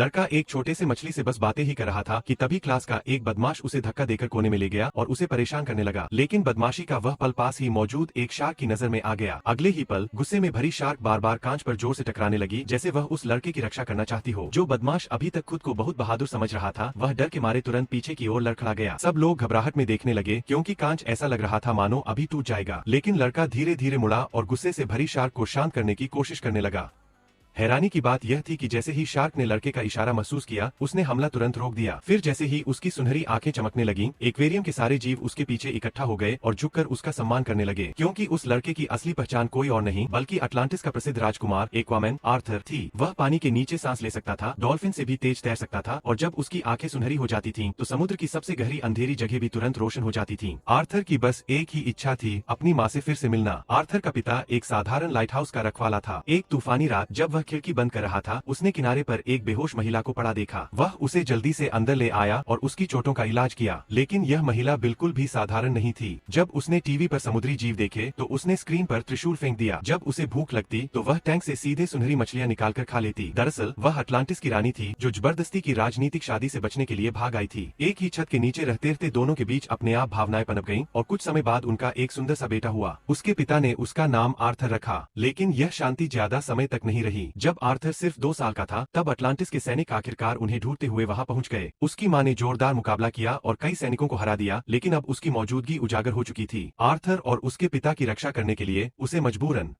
लड़का एक छोटे से मछली से बस बातें ही कर रहा था कि तभी क्लास का एक बदमाश उसे धक्का देकर कोने में ले गया और उसे परेशान करने लगा। लेकिन बदमाशी का वह पल पास ही मौजूद एक शार्क की नजर में आ गया। अगले ही पल गुस्से में भरी शार्क बार बार कांच पर जोर से टकराने लगी, जैसे वह उस लड़के की रक्षा करना चाहती हो। जो बदमाश अभी तक खुद को बहुत बहादुर समझ रहा था, वह डर के मारे तुरंत पीछे की ओर लड़खड़ा गया। सब लोग घबराहट में देखने लगे, क्योंकि कांच ऐसा लग रहा था मानो अभी टूट जाएगा। लेकिन लड़का धीरे धीरे मुड़ा और गुस्से से भरी शार्क को शांत करने की कोशिश करने लगा। हैरानी की बात यह थी कि जैसे ही शार्क ने लड़के का इशारा महसूस किया, उसने हमला तुरंत रोक दिया। फिर जैसे ही उसकी सुनहरी आंखें चमकने लगीं, एक्वेरियम के सारे जीव उसके पीछे इकट्ठा हो गए और झुककर उसका सम्मान करने लगे, क्योंकि उस लड़के की असली पहचान कोई और नहीं बल्कि अटलांटिस का प्रसिद्ध राजकुमार एक्वामैन आर्थर थी। वह पानी के नीचे सांस ले सकता था, डॉल्फिन से भी तेज तैर सकता था, और जब उसकी आंखें सुनहरी हो जाती थीं, तो समुद्र की सबसे गहरी अंधेरी जगह भी तुरंत रोशन हो जाती थीं। आर्थर की बस एक ही इच्छा थी, अपनी माँ से फिर से मिलना। आर्थर का पिता एक साधारण लाइट हाउस का रखवाला था। एक तूफानी रात जब वह खिड़की बंद कर रहा था, उसने किनारे पर एक बेहोश महिला को पड़ा देखा। वह उसे जल्दी से अंदर ले आया और उसकी चोटों का इलाज किया। लेकिन यह महिला बिल्कुल भी साधारण नहीं थी। जब उसने टीवी पर समुद्री जीव देखे, तो उसने स्क्रीन पर त्रिशूल फेंक दिया। जब उसे भूख लगती, तो वह टैंक से सीधे सुनहरी मछलियां निकालकर खा लेती। दरअसल वह अटलांटिस की रानी थी, जो जबरदस्ती की राजनीतिक शादी से बचने के लिए भाग आई थी। एक ही छत के नीचे रहते रहते दोनों के बीच अपने आप भावनाएं पनप गईं, और कुछ समय बाद उनका एक सुंदर सा बेटा हुआ। उसके पिता ने उसका नाम आर्थर रखा। लेकिन यह शांति ज्यादा समय तक नहीं रही। जब आर्थर सिर्फ 2 साल का था, तब अटलांटिस के सैनिक आखिरकार उन्हें ढूंढते हुए वहां पहुंच गए। उसकी मां ने जोरदार मुकाबला किया और कई सैनिकों को हरा दिया, लेकिन अब उसकी मौजूदगी उजागर हो चुकी थी। आर्थर और उसके पिता की रक्षा करने के लिए उसे मजबूरन